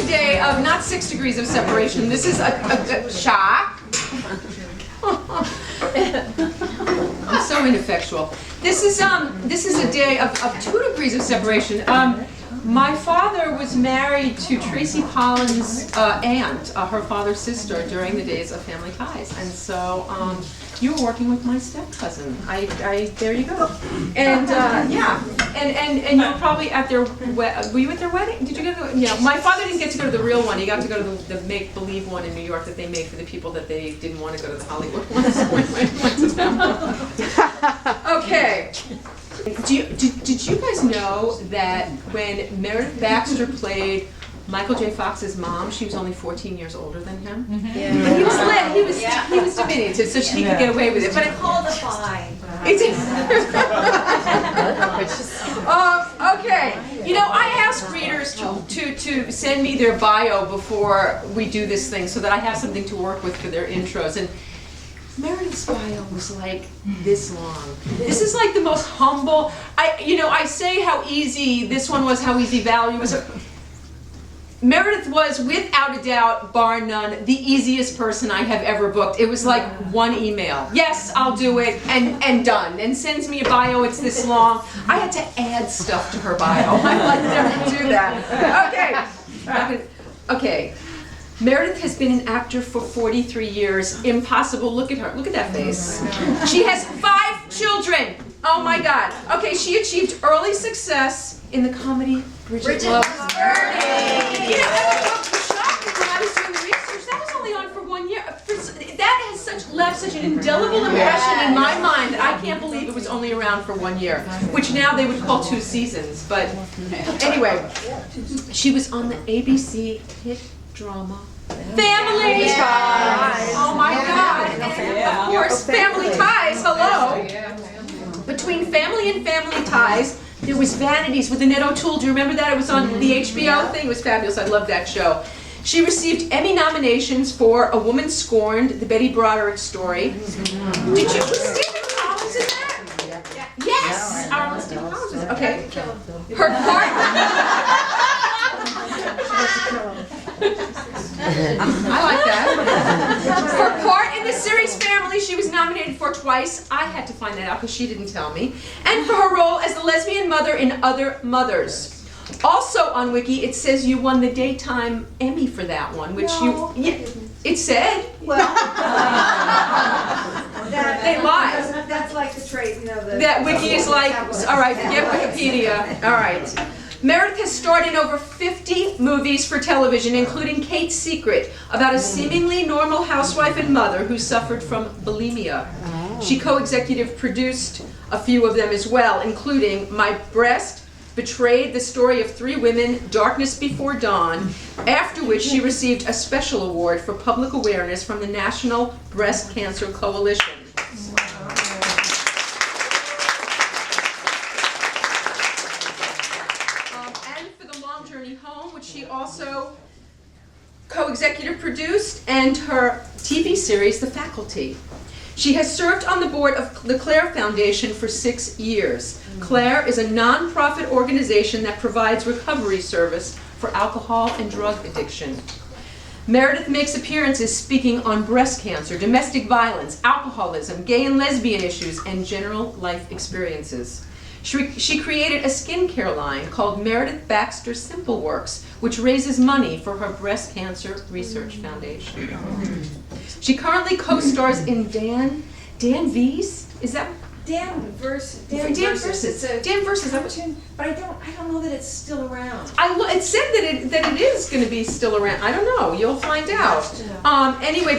day of not 6 degrees of separation. This is a shock. I'm so ineffectual. This is a day of 2 degrees of separation. My father was married to Tracy Pollan's aunt, her father's sister, during the days of Family Ties, and so you were working with my step cousin. There you go. And yeah, and you were probably at their were you at their wedding? Did you go to? Yeah, my father didn't get to go to the real one. He got to go to the make believe one in New York that they made for the people that they didn't want to go to the Hollywood ones. Okay. Did you guys know that when Meredith Baxter played Michael J. Fox's mom, she was only 14 years older than him? Mm-hmm. Yeah. But he was diminutive, so he could get away with it. But it called the fine. Okay. You know, I ask readers to send me their bio before we do this thing, so that I have something to work with for their intros. And Meredith's bio was like this long. This is like the most humble. I say how easy this one was, how easy Valerie was. Meredith was, without a doubt, bar none, the easiest person I have ever booked. It was like one email. Yes, I'll do it, and done. And sends me a bio, it's this long. I had to add stuff to her bio. I like never do that. Okay. Meredith has been an actor for 43 years. Impossible. Look at her. Look at that face. She has 5 children. Oh my God. Okay, she achieved early success in the comedy Bridget Loves Bernie. You know, that was shocking when I was doing the research. That was only on for 1 year. That has left such an indelible impression in my mind that I can't believe it was only around for 1 year, which now they would call 2 seasons. But anyway, she was on the ABC hit drama Family Ties. Oh my God. And of course, Family Ties, hello. Between Family and Family Ties, there was Vanities with Annette O'Toole. Do you remember that? It was on the HBO thing. It was fabulous. I loved that show. She received Emmy nominations for A Woman Scorned, the Betty Broderick story. Did you was Stephen Collins in that? Yes. Stephen Collins was okay. Her part. I like that. Her part in the series Family, she was nominated for twice. I had to find that out because she didn't tell me. And for her role as the lesbian mother in Other Mothers. Also on Wiki, it says you won the Daytime Emmy for that one, which it said. Well, they lie. That's like the trade, that Wiki is like, all right, forget Wikipedia. All right. Meredith has starred in over 50 movies for television, including Kate's Secret, about a seemingly normal housewife and mother who suffered from bulimia. She co-executive produced a few of them as well, including My Breast Betrayed, the story of 3 women, Darkness Before Dawn, after which she received a special award for public awareness from the National Breast Cancer Coalition. She also co-executive produced, and her TV series, The Faculty. She has served on the board of the Claire Foundation for 6 years. Claire is a non-profit organization that provides recovery service for alcohol and drug addiction. Meredith makes appearances speaking on breast cancer, domestic violence, alcoholism, gay and lesbian issues, and general life experiences. She created a skincare line called Meredith Baxter Simple Works, which raises money for her Breast Cancer Research Foundation. She currently co-stars in Dan V's? Is that Dan Versus. Dan Versus. But I don't know that it's still around. It said that it is going to be still around. I don't know. You'll find out. Anyway,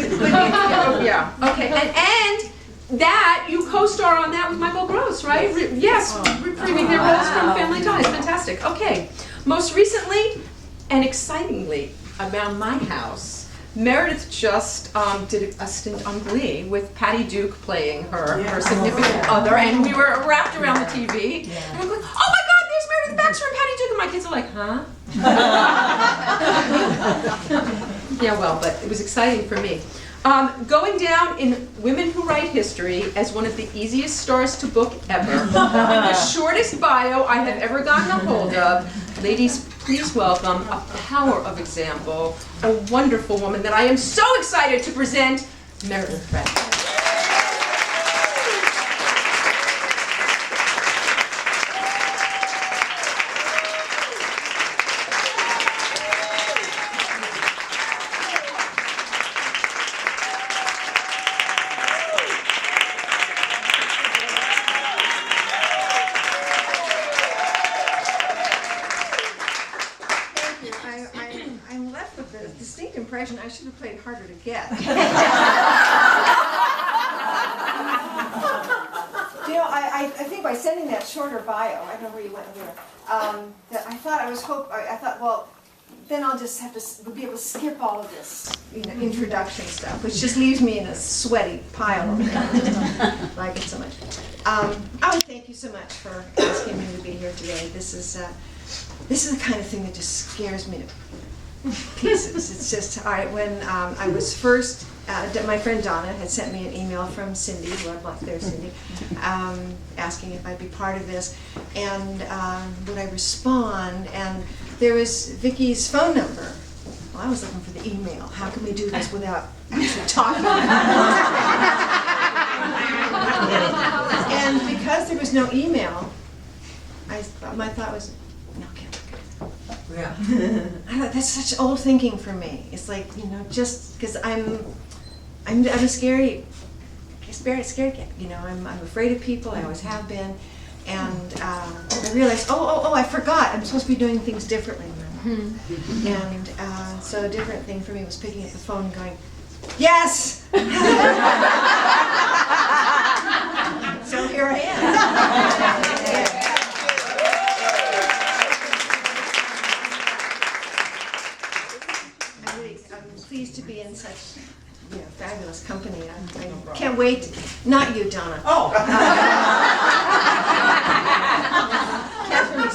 yeah. Okay. And that you co-star on that with Michael Gross, right? Yes, reprieving their roles from Family Ties. Fantastic. Okay. Most recently and excitingly, around my house, Meredith just did a stint on Glee with Patty Duke playing her significant other, and we were wrapped around the TV. And I'm going, oh my God, there's Meredith Baxter and Patty Duke, and my kids are like, huh? Yeah, well, but it was exciting for me. Going down in Women Who Write History as one of the easiest stars to book ever, the shortest bio I have ever gotten a hold of. Ladies, please welcome a power of example, a wonderful woman that I am so excited to present, Meredith Baxter. I'm left with the distinct impression I should have played harder to get. I think by sending that shorter bio, I don't know where you went there, that I thought, well, then I'll just have to be able to skip all of this, introduction stuff, which just leaves me in a sweaty pile of it. Like it so much. I would thank you so much for asking me to be here today. This is the kind of thing that just scares me to pieces. It's just, when I was first, my friend Donna had sent me an email from Cindy, who I've left there, Cindy, asking if I'd be part of this, and would I respond, and there was Vicki's phone number. Well, I was looking for the email. How can we do this without actually talking? And because there was no email, my thought was, no, can't look at it. Yeah. I thought that's such old thinking for me. It's like, just because I'm a scaredy cat. I'm afraid of people. I always have been, and I realized, I forgot. I'm supposed to be doing things differently now. And so a different thing for me was picking up the phone and going, yes. So here I am. I'm pleased to be in such fabulous company. I can't wait. Not you, Donna. Oh. Catherine,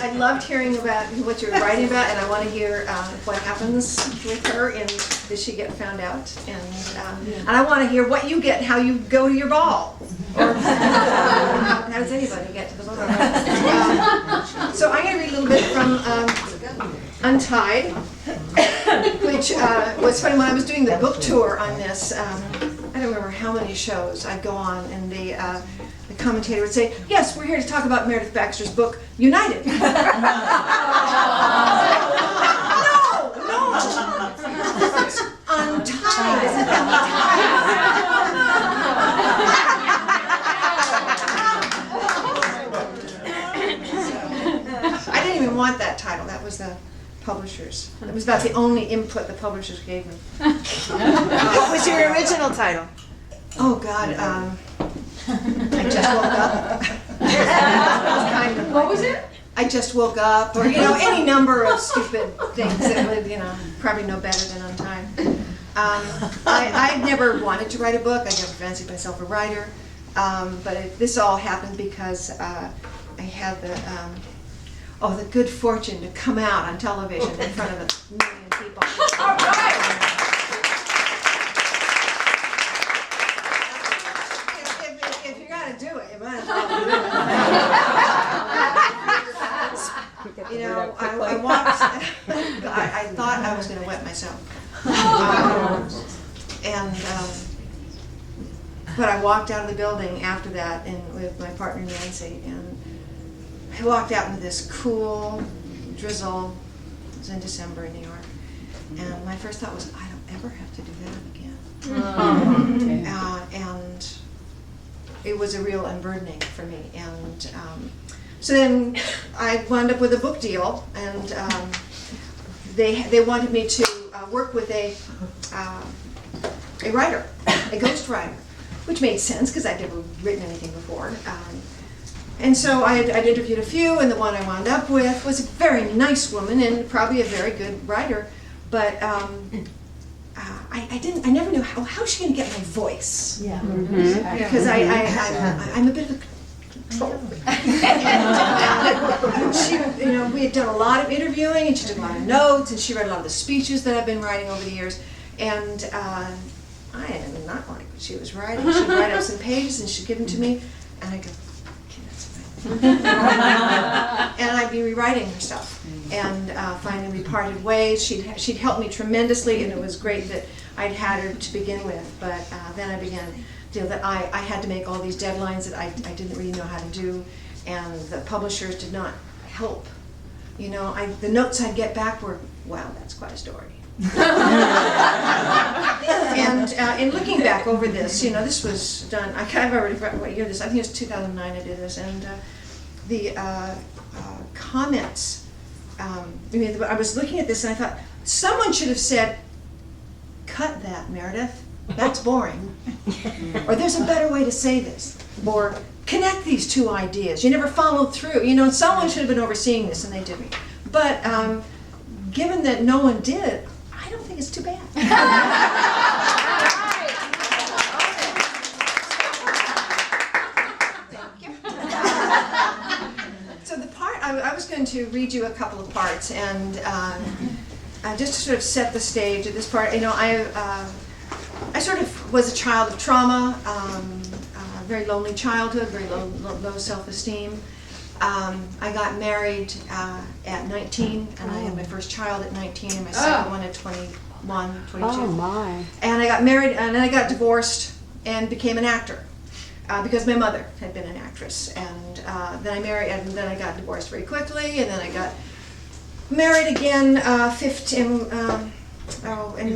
I loved hearing about what you're writing about, and I want to hear what happens with her, and does she get found out? And I want to hear what you get, how you go to your ball. Or how does anybody get to the ball? So I'm going to read a little bit from Untied, which was funny. When I was doing the book tour on this, I don't remember how many shows I'd go on, and the commentator would say, yes, we're here to talk about Meredith Baxter's book, United. No! It's Untied. Isn't I didn't even want that title. That was the publishers. It was about the only input the publishers gave me. What was your original title? Oh God, I just woke up. Kind of What was it? I just woke up, or any number of stupid things that would probably know better than Untied. I never wanted to write a book. I never fancied myself a writer, but this all happened because I had the good fortune to come out on television in front of 1 million people. All right. If you're gonna do it, you might as well do it. I walked. I thought I was going to wet myself, but I walked out of the building after that, with my partner Nancy, and I walked out into this cool drizzle. It was in December in New York, and my first thought was, I don't ever have to do that again. And it was a real unburdening for me. And so then I wound up with a book deal, and they wanted me to work with a writer, a ghost writer, which made sense because I'd never written anything before. And so I'd interviewed a few, and the one I wound up with was a very nice woman and probably a very good writer, but I never knew how's she going to get my voice? Yeah. Mm-hmm. Because I'm a bit of a control. And she, we had done a lot of interviewing, and she took a lot of notes, and she read a lot of the speeches that I've been writing over the years, and I did not like what she was writing. She'd write up some pages, and she'd give them to me, and I'd go, okay, that's fine. And I'd be rewriting her stuff. and finally we parted ways. She'd helped me tremendously, and it was great that I'd had her to begin with, but then I began to feel that I had to make all these deadlines that I didn't really know how to do, and the publishers did not help. You know, the notes I'd get back were, wow, that's quite a story. And in looking back over this, you know, this was done, I've already forgotten what year this, I think it was 2009 I did this, and the comments, I was looking at this and I thought, someone should have said, cut that, Meredith, that's boring. Or there's a better way to say this. Or connect these two ideas. You never followed through. You know, someone should have been overseeing this and they didn't. But given that no one did, I don't think it's too bad. So the part, I was going to read you a couple of parts, and just to sort of set the stage at this part, you know, I sort of was a child of trauma, very lonely childhood, very low self-esteem. I got married at 19, and I had my first child at 19, and my second one at 21, 22. Oh my. And I got married, and then I got divorced and became an actor. Because my mother had been an actress, and then I married, and then I got divorced very quickly, and then I got married again, and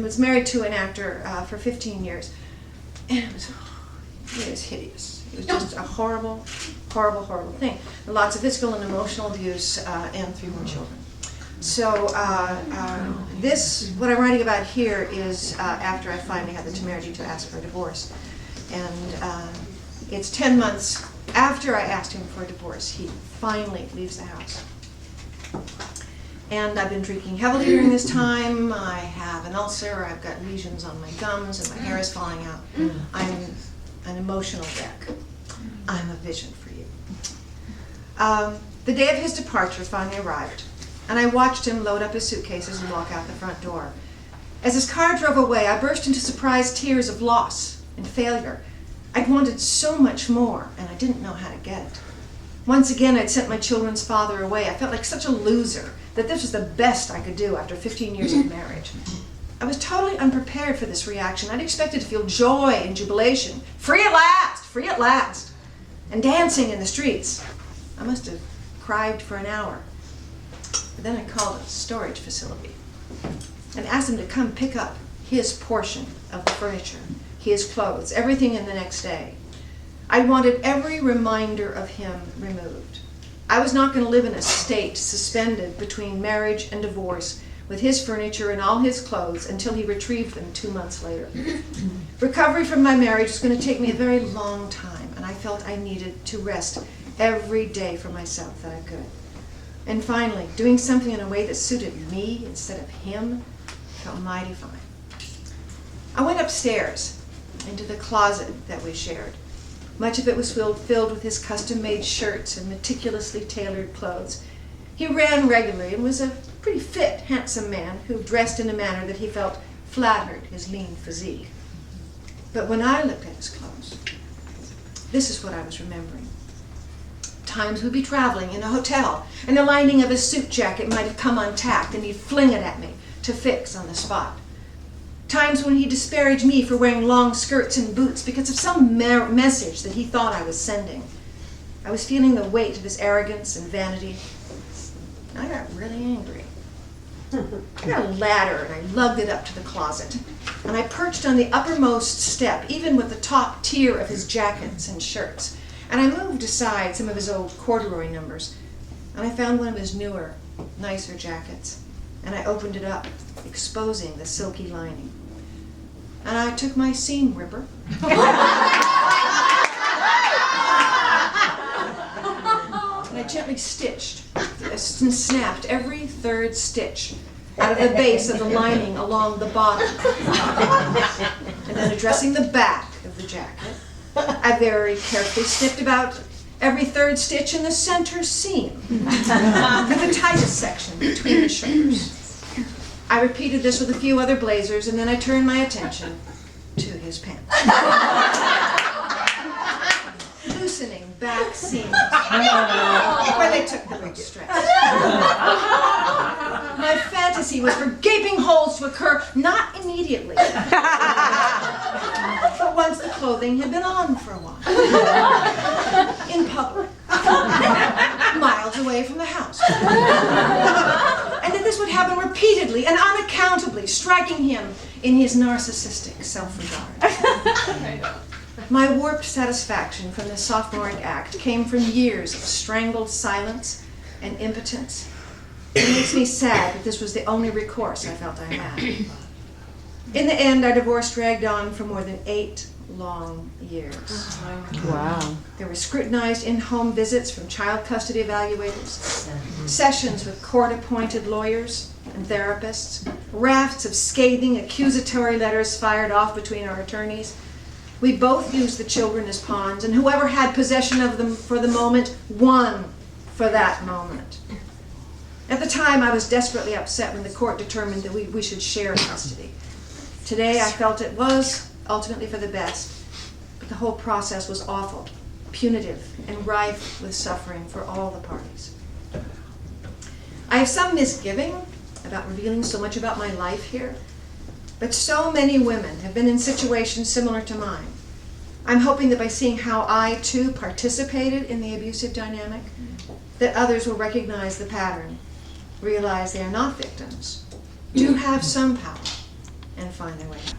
was married to an actor for 15 years, and it was hideous. It was just a horrible, horrible, horrible thing. Lots of physical and emotional abuse, and 3 more children. So this, what I'm writing about here, is after I finally had the temerity to ask for a divorce, and it's 10 months after I asked him for a divorce, he finally leaves the house. And I've been drinking heavily during this time. I have an ulcer, I've got lesions on my gums, and my hair is falling out. I'm an emotional wreck. I'm a vision for you. The day of his departure finally arrived, and I watched him load up his suitcases and walk out the front door. As his car drove away, I burst into surprised tears of loss and failure. I'd wanted so much more, and I didn't know how to get it. Once again, I'd sent my children's father away. I felt like such a loser, that this was the best I could do after 15 years of marriage. I was totally unprepared for this reaction. I'd expected to feel joy and jubilation. Free at last, and dancing in the streets. I must have cried for an hour. But then I called a storage facility and asked them to come pick up his portion of the furniture, his clothes, everything in the next day. I wanted every reminder of him removed. I was not going to live in a state suspended between marriage and divorce with his furniture and all his clothes until he retrieved them 2 months later. Recovery from my marriage was going to take me a very long time, and I felt I needed to rest every day for myself that I could. And finally, doing something in a way that suited me instead of him felt mighty fine. I went upstairs into the closet that we shared. Much of it was filled with his custom-made shirts and meticulously tailored clothes. He ran regularly and was a pretty fit, handsome man who dressed in a manner that he felt flattered his lean physique. But when I looked at his clothes, this is what I was remembering. Times we'd be traveling in a hotel, and the lining of his suit jacket might have come untacked, and he'd fling it at me to fix on the spot. Times when he disparaged me for wearing long skirts and boots because of some message that he thought I was sending. I was feeling the weight of his arrogance and vanity. I got really angry. I got a ladder and I lugged it up to the closet. And I perched on the uppermost step, even with the top tier of his jackets and shirts. And I moved aside some of his old corduroy numbers. And I found one of his newer, nicer jackets. And I opened it up, exposing the silky lining. And I took my seam ripper and I gently stitched and snapped every third stitch out of the base of the lining along the bottom. And then addressing the back of the jacket, I very carefully snipped about every third stitch in the center seam, in the tightest section between the shoulders. I repeated this with a few other blazers, and then I turned my attention to his pants. Loosening back scenes where they took the most stress. My fantasy was for gaping holes to occur not immediately, but once the clothing had been on for a while. In public. Miles away from the house. And that this would happen repeatedly and unaccountably, striking him in his narcissistic self-regard. My warped satisfaction from this sophomoric act came from years of strangled silence and impotence. It makes me sad that this was the only recourse I felt I had. In the end, our divorce dragged on for more than 8 long years. Wow. There were scrutinized in-home visits from child custody evaluators, sessions with court-appointed lawyers and therapists, rafts of scathing accusatory letters fired off between our attorneys. We both used the children as pawns, and whoever had possession of them for the moment won for that moment. At the time, I was desperately upset when the court determined that we should share custody. Today, I felt it was ultimately for the best, but the whole process was awful, punitive, and rife with suffering for all the parties. I have some misgiving about revealing so much about my life here, but so many women have been in situations similar to mine. I'm hoping that by seeing how I, too, participated in the abusive dynamic, that others will recognize the pattern, realize they are not victims, do have some power, and find their way out.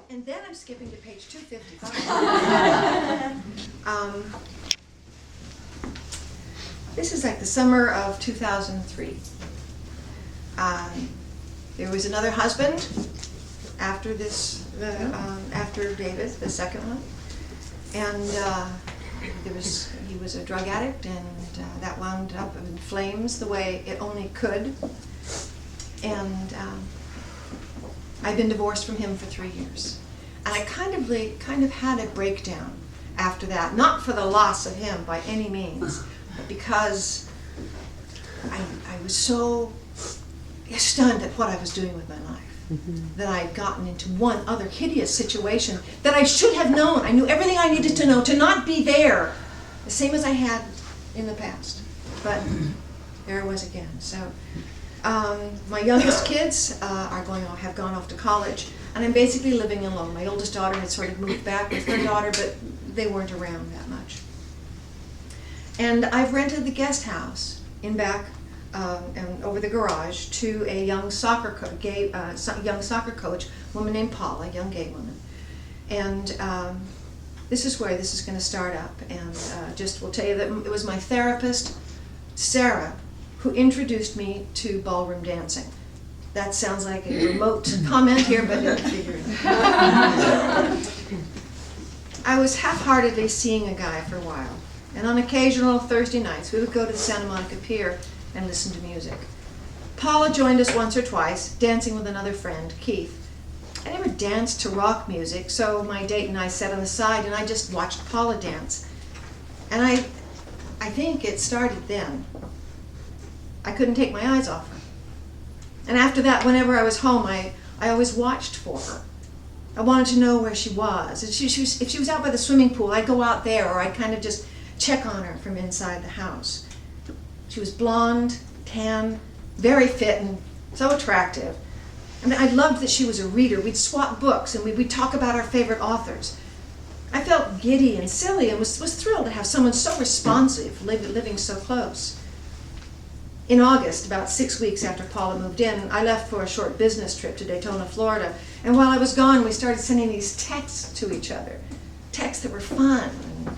And then I'm skipping to page 255. This is like the summer of 2003. There was another husband after this, after David, the second one, and he was a drug addict, and that wound up in flames the way it only could. And I've been divorced from him for 3 years, and I kind of had a breakdown after that, not for the loss of him by any means, but because I was so stunned at what I was doing with my life, that I had gotten into one other hideous situation that I should have known. I knew everything I needed to know to not be there, the same as I had in the past. But there I was again. So my youngest kids have gone off to college, and I'm basically living alone. My oldest daughter had sort of moved back with her daughter, but they weren't around that much. And I've rented the guest house in back and over the garage to a young soccer coach, woman named Paula, a young gay woman. And this is where this is going to start up. And just will tell you that it was my therapist, Sarah, who introduced me to ballroom dancing. That sounds like a remote comment here, but you'll figure it out. I was half-heartedly seeing a guy for a while. And on occasional Thursday nights, we would go to the Santa Monica Pier and listen to music. Paula joined us once or twice, dancing with another friend, Keith. I never danced to rock music, so my date and I sat on the side and I just watched Paula dance. And I think it started then. I couldn't take my eyes off her. And after that, whenever I was home, I always watched for her. I wanted to know where she was. If she was out by the swimming pool, I'd go out there, or I'd kind of just check on her from inside the house. She was blonde, tan, very fit, and so attractive. And I loved that she was a reader. We'd swap books, and we'd talk about our favorite authors. I felt giddy and silly and was thrilled to have someone so responsive living so close. In August, about 6 weeks after Paula moved in, I left for a short business trip to Daytona, Florida. And while I was gone, we started sending these texts to each other. Texts that were fun and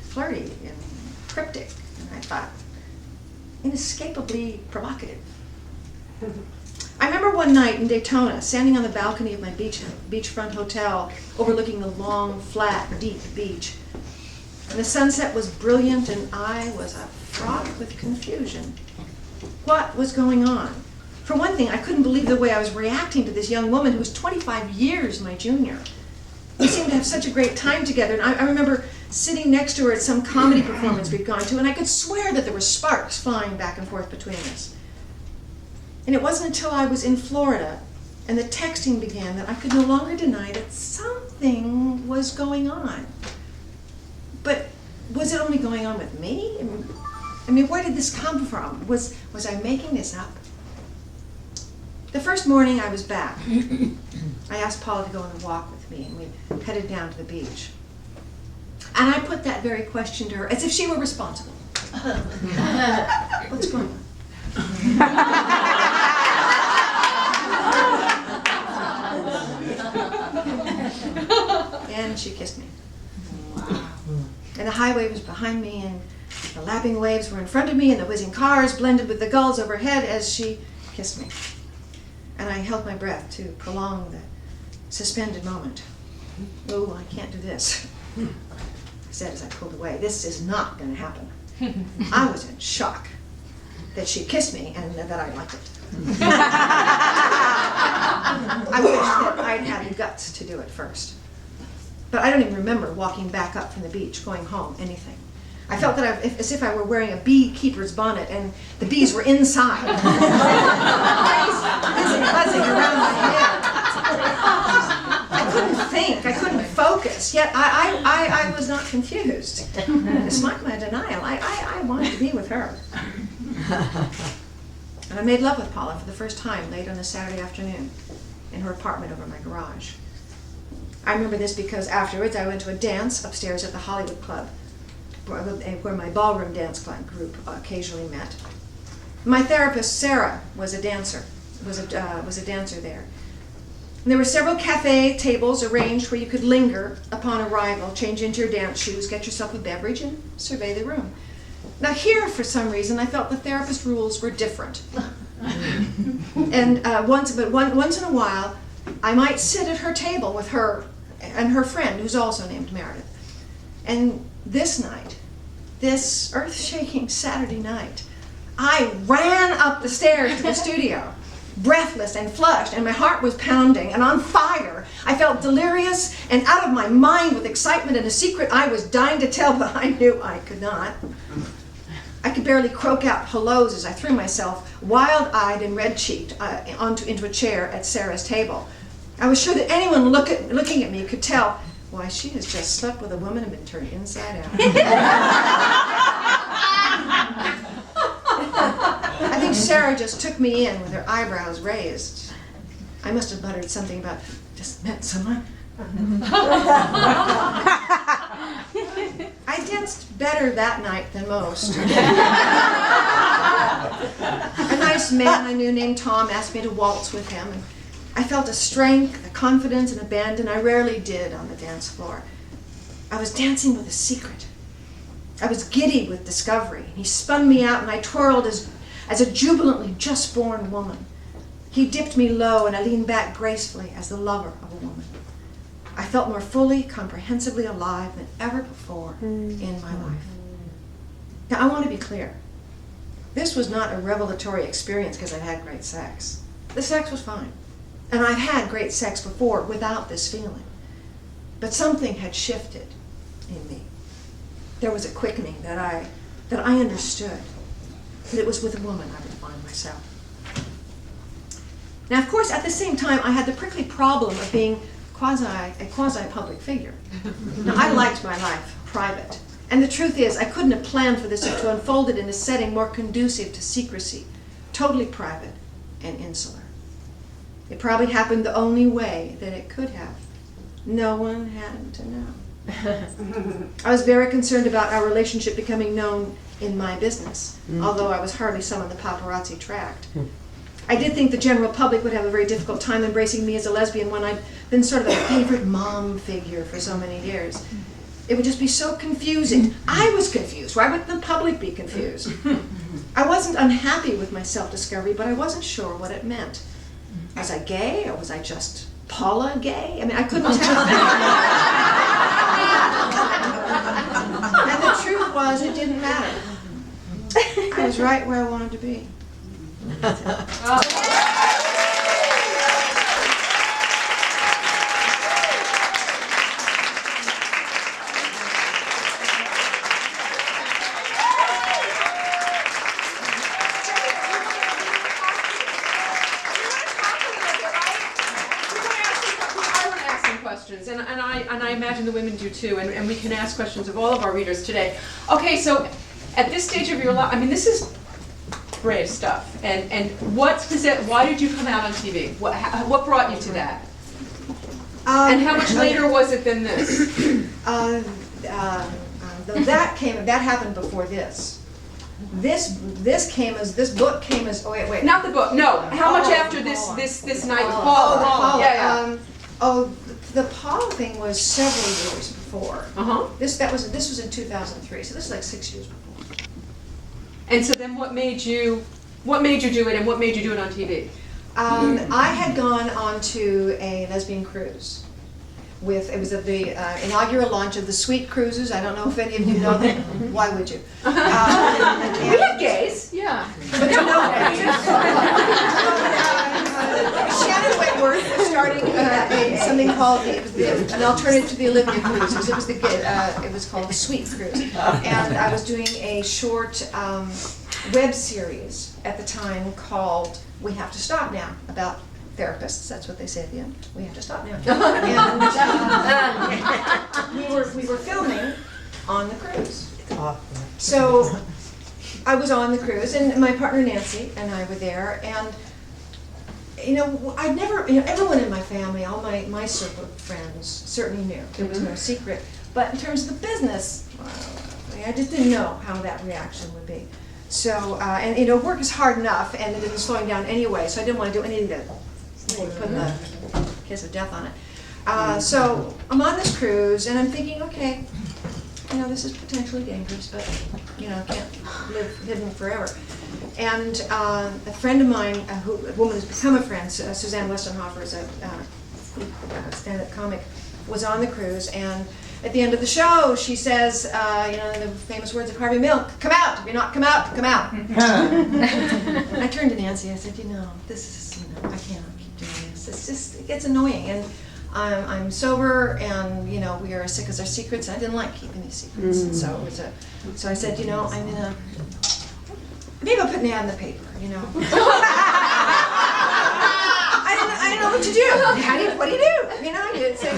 flirty and cryptic. And I thought, inescapably provocative. I remember one night in Daytona, standing on the balcony of my beachfront hotel, overlooking the long, flat, deep beach. And the sunset was brilliant, and I was fraught with confusion. What was going on? For one thing, I couldn't believe the way I was reacting to this young woman who was 25 years my junior. We seemed to have such a great time together. And I remember sitting next to her at some comedy performance we'd gone to, and I could swear that there were sparks flying back and forth between us. And it wasn't until I was in Florida and the texting began that I could no longer deny that something was going on. But was it only going on with me? I mean, where did this come from? Was I making this up? The first morning I was back, I asked Paula to go on a walk with me, and we headed down to the beach. And I put that very question to her as if she were responsible. What's going on? And she kissed me. And the highway was behind me, and the lapping waves were in front of me, and the whizzing cars blended with the gulls overhead as she kissed me. And I held my breath to prolong the suspended moment. Oh, I can't do this, I said as I pulled away. This is not going to happen. I was in shock that she kissed me and that I liked it. I wish that I'd had the guts to do it first. But I don't even remember walking back up from the beach, going home, anything. I felt that as if I were wearing a beekeeper's bonnet and the bees were inside, buzzing around my head. I couldn't think, I couldn't focus, yet I was not confused. Despite my denial, I wanted to be with her. And I made love with Paula for the first time late on a Saturday afternoon in her apartment over my garage. I remember this because afterwards I went to a dance upstairs at the Hollywood Club, where my ballroom dance club group occasionally met. My therapist, Sarah, was a dancer. Was a dancer there. And there were several cafe tables arranged where you could linger upon arrival, change into your dance shoes, get yourself a beverage, and survey the room. Now here, for some reason, I felt the therapist rules were different. And once in a while, I might sit at her table with her and her friend, who's also named Meredith. And this night, this earth-shaking Saturday night, I ran up the stairs to the studio, breathless and flushed, and my heart was pounding and on fire. I felt delirious and out of my mind with excitement and a secret I was dying to tell, but I knew I could not. I could barely croak out hellos as I threw myself, wild-eyed and red-cheeked, into a chair at Sarah's table. I was sure that anyone looking at me could tell, why, she has just slept with a woman and been turned inside out. I think Sarah just took me in with her eyebrows raised. I must have muttered something about, just met someone. I danced better that night than most. A nice man I knew named Tom asked me to waltz with him, and I felt a strength, a confidence, and abandon I rarely did on the dance floor. I was dancing with a secret. I was giddy with discovery. He spun me out, and I twirled as a jubilantly just-born woman. He dipped me low, and I leaned back gracefully as the lover of a woman. I felt more fully, comprehensively alive than ever before in my life. Now, I want to be clear. This was not a revelatory experience because I'd had great sex. The sex was fine. And I'd had great sex before without this feeling. But something had shifted in me. There was a quickening that I understood. That it was with a woman I would find myself. Now, of course, at the same time, I had the prickly problem of being a quasi-public figure. Now, I liked my life private. And the truth is, I couldn't have planned for this to unfold it in a setting more conducive to secrecy, totally private and insular. It probably happened the only way that it could have. No one had to know. I was very concerned about our relationship becoming known in my business, although I was hardly someone the paparazzi tracked. I did think the general public would have a very difficult time embracing me as a lesbian when I'd been sort of a favorite mom figure for so many years. It would just be so confusing. I was confused. Why would the public be confused? I wasn't unhappy with my self-discovery, but I wasn't sure what it meant. Was I gay, or was I just Paula gay? I mean, I couldn't tell. And the truth was, it didn't matter. I was right where I wanted to be. That's it. imagine the women do too, and we can ask questions of all of our readers today. Okay, so at this stage of your life, I mean, this is brave stuff. And why did you come out on TV? What brought you to that? And how much later was it than this? That happened before this. This book came as, oh wait. Not the book, no. How much after this night with Paul? Yeah. The Paul thing was several years before. This was in 2003, so this is like 6 years before. And so then what made you do it, and what made you do it on TV? I had gone on to a lesbian cruise. It was at the inaugural launch of the Sweet Cruises. I don't know if any of you know them. Why would you? We have gays, yeah. But Shannon Whitworth was starting something called an alternative to the Olivia Cruises. It was called the Sweet Cruise, and I was doing a short web series at the time called "We Have to Stop Now" about therapists. That's what they say at the end. We have to stop now. And we were filming on the cruise. So I was on the cruise, and my partner Nancy and I were there, and everyone in my family, all my circle of friends certainly knew. There was no secret. But in terms of the business, I just didn't know how that reaction would be. So, work is hard enough, and it was slowing down anyway, so I didn't want to do anything that put the kiss of death on it. So I'm on this cruise, and I'm thinking, okay, this is potentially dangerous, but can't live hidden forever. And a friend of mine, a woman who's become a friend, Suzanne Westenhofer, is a stand-up comic, was on the cruise, and at the end of the show, she says, the famous words of Harvey Milk, "Come out! If you're not come out, come out." I turned to Nancy, I said, this is, I can't keep doing this. It gets annoying, and I'm sober, and we are as sick as our secrets. And I didn't like keeping these secrets, and so I said, maybe I'll put an ad in the paper, I didn't know what to do. What do you do? You'd say,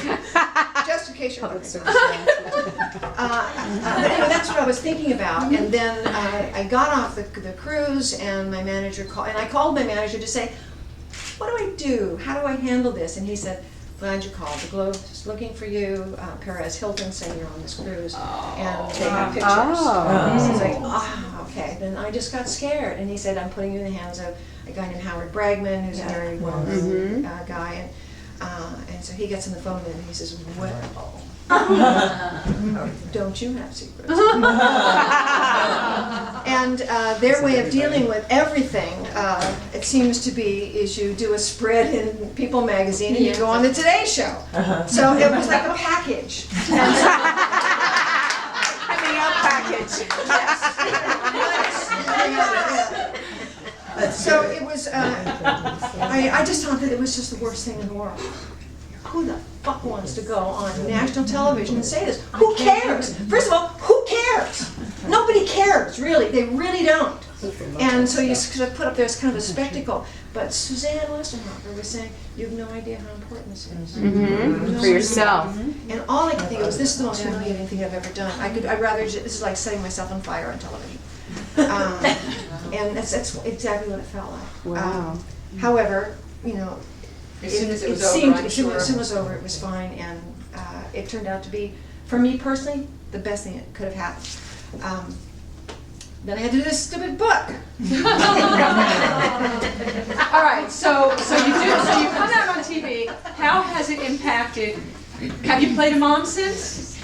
just in case you're wondering. That's what I was thinking about. And then I got off the cruise, and my manager called, and I called my manager to say, what do I do? How do I handle this? And he said, glad you called. The Globe is looking for you. Perez Hilton saying you're on this cruise, and they have pictures. He's like, okay. Then I just got scared, and he said, I'm putting you in the hands of a guy named Howard Bragman, who's a very well-known guy, and so he gets on the phone and he says, well, don't you have secrets? And their way of dealing with everything, it seems to be, is you do a spread in People magazine and you go on the Today Show. So it was like a package. Coming out package. So it was, I just thought that it was just the worst thing in the world. Who the fuck wants to go on national television and say this? Who cares? First of all, who cares? Nobody cares, really. They really don't. And so you sort of put up there as kind of a spectacle. But Suzanne Westenhofer was saying, you have no idea how important this is. For yourself. And all I could think of was, this is the most humiliating thing I've ever done. I'd rather, this is like setting myself on fire on television. And that's exactly what it felt like. Wow. However, As soon as it was as soon as it was over, it was fine, and it turned out to be, for me personally, the best thing that could have happened. Then I had to do this stupid book. All right, so you come out on TV. How has it impacted? Have you played a mom since?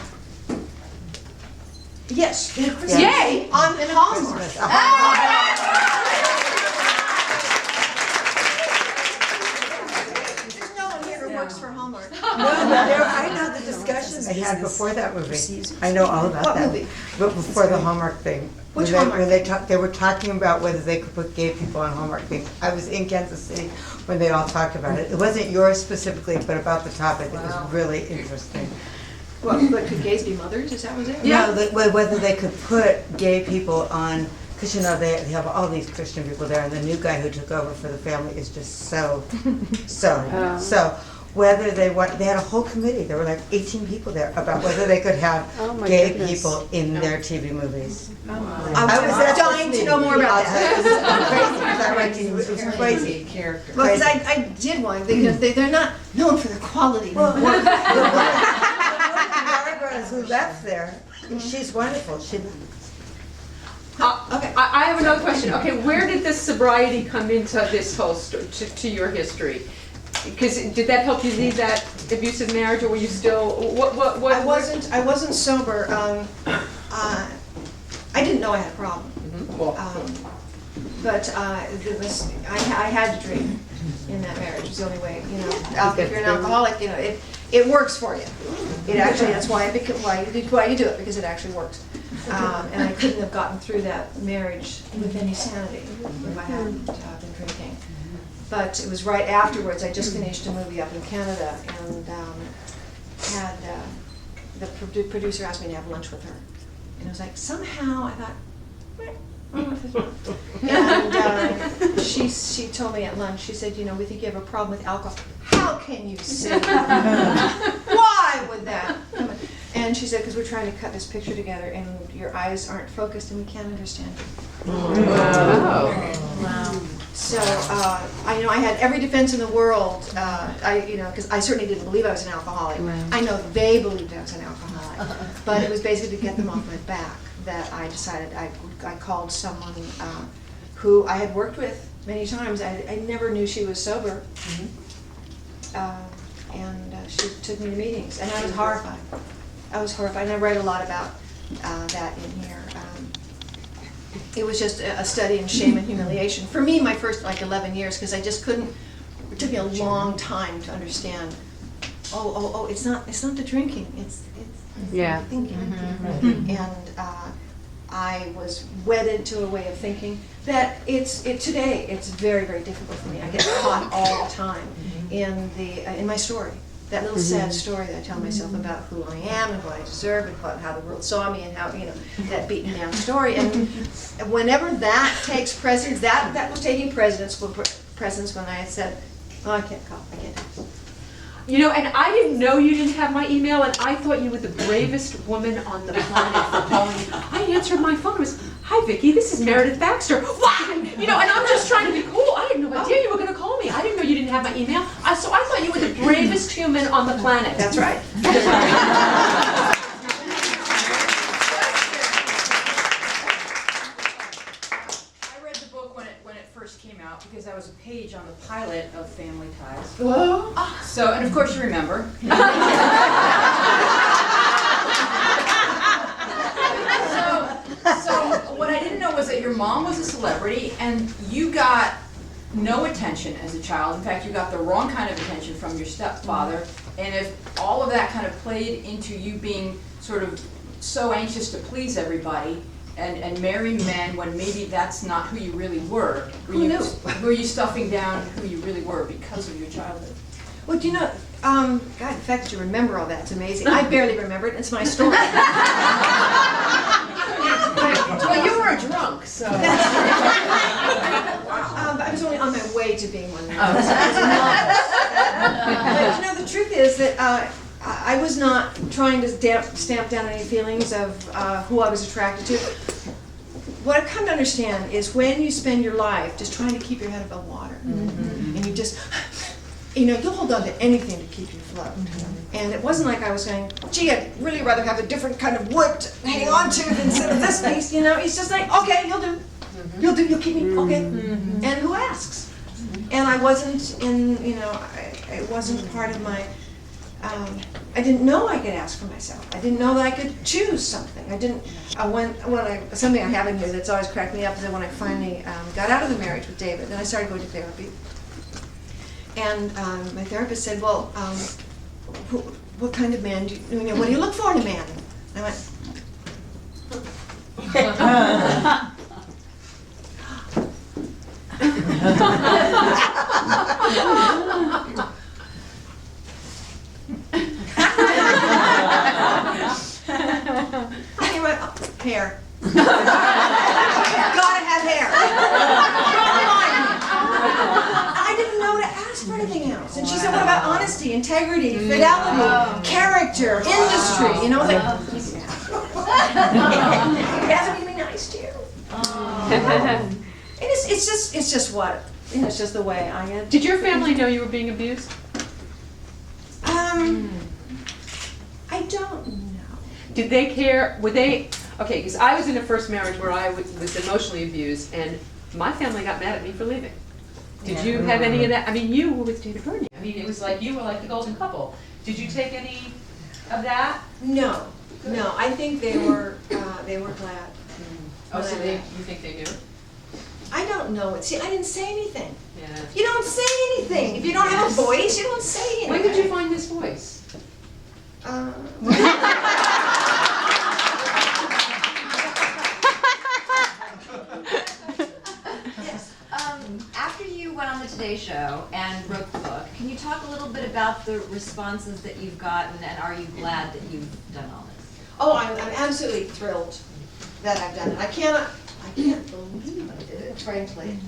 Yes. Yay! On Hallmark. Works for Hallmark. No, I know the discussions they had before that movie. I know all about that. Movie? But before the Hallmark thing. Which Hallmark? When they were talking about whether they could put gay people on Hallmark things. I was in Kansas City when they all talked about it. It wasn't yours specifically, but about the topic. It was really interesting. Well, but could gays be mothers? Is that what it? Yeah. No, whether they could put gay people on, because they have all these Christian people there, and the new guy who took over for the family is just so. whether they had a whole committee, there were like 18 people there, about whether they could have gay people in their TV movies. I was dying to know more about that. It was crazy. Well, because I did one, because they're not known for their quality. Well, Barbara, who left there, she's wonderful. Okay, I have another question. Okay, where did this sobriety come into this whole to your history? Because did that help you leave that abusive marriage, or were you still what? I wasn't sober. I didn't know I had a problem. But I had to drink in that marriage. It was the only way. You know, if you're an alcoholic, you know, it works for you. It actually, that's why you do it, because it actually works. And I couldn't have gotten through that marriage with any sanity if I hadn't been drinking. But it was right afterwards. I just finished a movie up in Canada, and the producer asked me to have lunch with her. And it was like, somehow I thought, and she told me at lunch, she said, you know, we think you have a problem with alcohol. How can you say that? Why would that? And she said, because we're trying to cut this picture together, and your eyes aren't focused, and we can't understand it. Wow. So I had every defense in the world. Because I certainly didn't believe I was an alcoholic. Right. I know they believed I was an alcoholic, but it was basically to get them off my back that I decided I called someone who I had worked with many times. I never knew she was sober, and she took me to meetings, and I was horrified. And I write a lot about that in here. It was just a study in shame and humiliation. For me, my first 11 years, because I just couldn't. It took me a long time to understand. Oh! It's not the drinking. It's Yeah. the thinking. And I was wedded to a way of thinking that today it's very, very difficult for me. I get caught all the time in my story. That little sad story that I tell myself about who I am and what I deserve and how the world saw me and how, that beaten down story. And whenever that takes precedence, that was taking precedence when I had said, oh, I can't call, I can't do this. You know, and I didn't know you didn't have my email, and I thought you were the bravest woman on the planet for calling me. I answered my phone. It was, hi, Vicki, this is Meredith Baxter. What? And I'm just trying to be cool. I had no idea you were going to call me. I didn't know you didn't have my email. So I thought you were the bravest human on the planet. That's right. Came out because I was a page on the pilot of Family Ties. Whoa. So, and of course you remember. So what I didn't know was that your mom was a celebrity and you got no attention as a child. In fact, you got the wrong kind of attention from your stepfather. And if all of that kind of played into you being sort of so anxious to please everybody, and marry men when maybe that's not who you really were. Were you stuffing down who you really were because of your childhood? Well, do you know, God, the fact that you remember all that, it's amazing. I barely remember it, it's my story. Well, you were a drunk, so. I was only on my way to being one. But the truth is that I was not trying to stamp down any feelings of who I was attracted to. What I've come to understand is when you spend your life just trying to keep your head above water, and you just, you'll hold on to anything to keep you afloat. And it wasn't like I was going, gee, I'd really rather have a different kind of wood to hang on to instead of this piece, It's just like, okay, you'll do. You'll keep me, okay. And who asks? And I wasn't it wasn't part of my, I didn't know I could ask for myself. I didn't know that I could choose something. I didn't, something I have in here that's always cracked me up is that when I finally got out of the marriage with David, then I started going to therapy. And my therapist said, well, what kind of man what do you look for in a man? And I went, anyway, hair. Gotta have hair. I didn't know to ask ask for anything else. And she said, what about honesty, integrity, fidelity, character, industry? You know, like, it hasn't been nice to you. And it's just what, you know, it's just the way I am. Did your family know you were being abused? I don't know. Did they care? Were they, okay, because I was in a first marriage where I was emotionally abused, and my family got mad at me for leaving. Did you have any of that? I mean, you were with David Bernie. I mean, it was like you were like the golden couple. Did you take any of that? No, I think they were glad. Oh, so you think they knew? I don't know it. See, I didn't say anything. Yeah. You don't say anything. If you don't have a voice, you don't say anything. When did you find this voice? Yes. After you went on the Today Show and wrote the book, can you talk a little bit about the responses that you've gotten, and are you glad that you've done all this? Oh, I'm absolutely thrilled that I've done it. I can't believe I did it, frankly.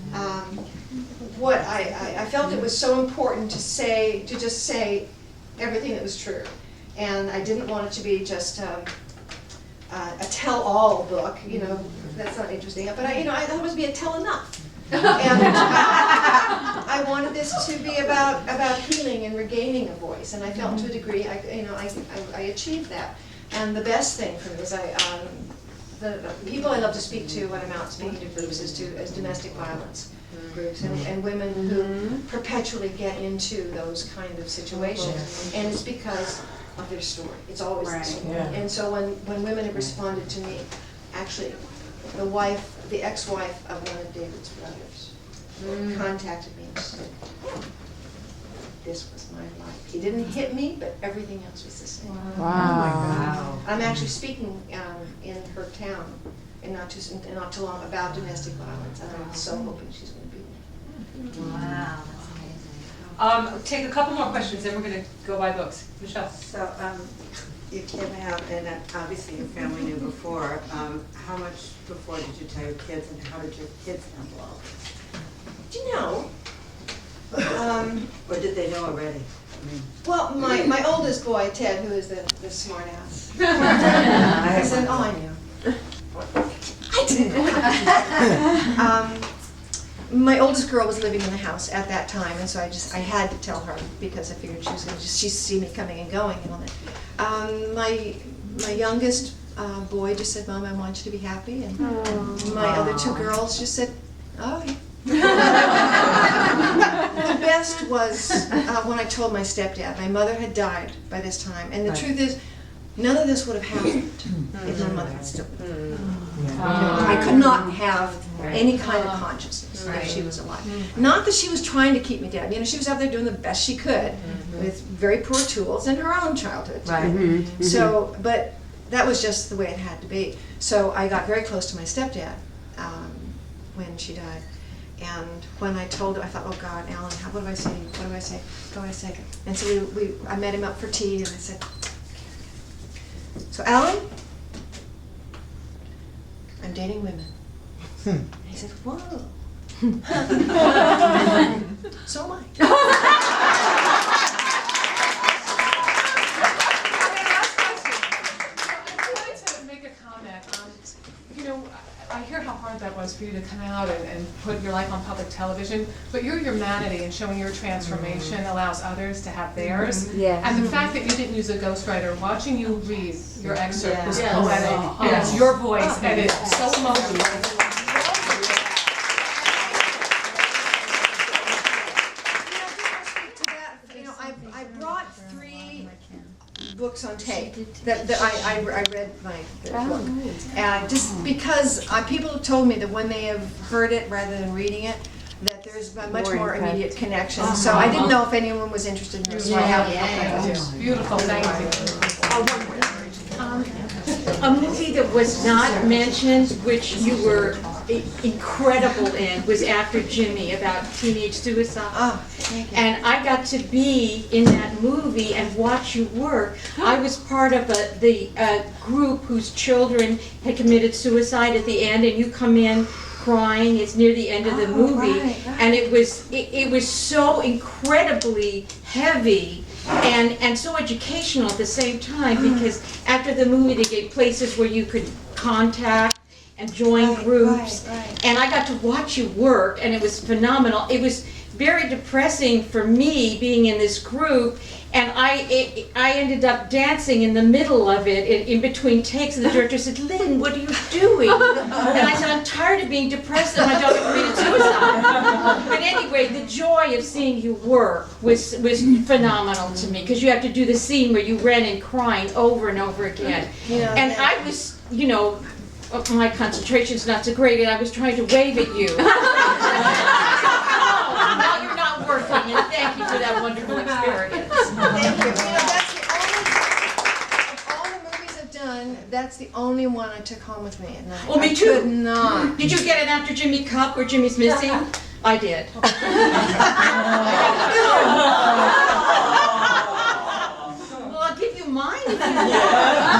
What I felt it was so important to just say everything that was true. And I didn't want it to be just a tell-all book, you know, that's not interesting. But I thought it was be a tell-enough. And I wanted this to be about healing and regaining a voice. And I felt to a degree, I achieved that. And the best thing for me is the people I love to speak to when I'm out speaking to groups is domestic violence groups and women who perpetually get into those kind of situations. And it's because of their story. It's always the story. Yeah. And so when women have responded to me, actually, the ex-wife of one of David's brothers contacted me and said, this was my life. He didn't hit me, but everything else was the same. Wow. I'm actually speaking in her town in not too long about domestic violence, and I'm so hoping she's going to be there. Wow, that's amazing. Take a couple more questions, then we're going to go by books. Michelle. So, you came out, and obviously your family knew before. How much before did you tell your kids, and how did your kids handle all this? Do you know? Or did they know already? Well, my oldest boy, Ted, who is the smart ass, I said, oh, I knew. I didn't know. My oldest girl was living in the house at that time, and so I had to tell her because I figured she was going to she'd see me coming and going and all that. My youngest boy just said, Mom, I want you to be happy, and my other two girls just said, oh, yeah. The best was when I told my stepdad. My mother had died by this time, and the truth is, none of this would have happened if my mother had still been alive. I could not have any kind of consciousness if she was alive. Not that she was trying to keep me down. You know, she was out there doing the best she could with very poor tools in her own childhood. Right. So, but that was just the way it had to be. So I got very close to my stepdad when she died. And when I told him, I thought, oh God, Alan, what do I say? What do I say? What do I say? And so I met him up for tea, and I said, so Alan, I'm dating women. And he said, whoa. So am I. I'd like to make a comment. You know, I hear how hard that was for you to come out and put your life on public television, but your humanity and showing your transformation allows others to have theirs. Yes. And the fact that you didn't use a ghostwriter, watching you read your excerpt was Yes. poetic, and it's your voice, and it's so emotional. I brought 3 books on tape that I read my book. And just because people have told me that when they have heard it rather than reading it, that there's a much more immediate connection. So I didn't know if anyone was interested in this. So I have a book. Beautiful, thank you. A movie that was not mentioned, which you were incredible in, was After Jimmy, about teenage suicide. Oh, thank you. And I got to be in that movie and watch you work. I was part of the group whose children had committed suicide at the end, and you come in crying. It's near the end of the movie, right. and it was so incredibly heavy and so educational at the same time, because after the movie they gave places where you could contact and join groups, and I got to watch you work, and it was phenomenal. It was very depressing for me being in this group, and I ended up dancing in the middle of it, in between takes, and the director said, "Lynn, what are you doing?" And I said, "I'm tired of being depressed that my daughter committed suicide." But anyway, the joy of seeing you work was phenomenal to me, because you have to do the scene where you ran and crying over and over again. And I was, my concentration's not so great, and I was trying to wave at you. Now you're not working, and thank you for that wonderful experience. Thank you. That's the only, of all the movies I've done, that's the only one I took home with me at night. Well, me I too. could not. Did you get an After Jimmy cup where Jimmy's missing? I did. Well, I'll give you mine if you want.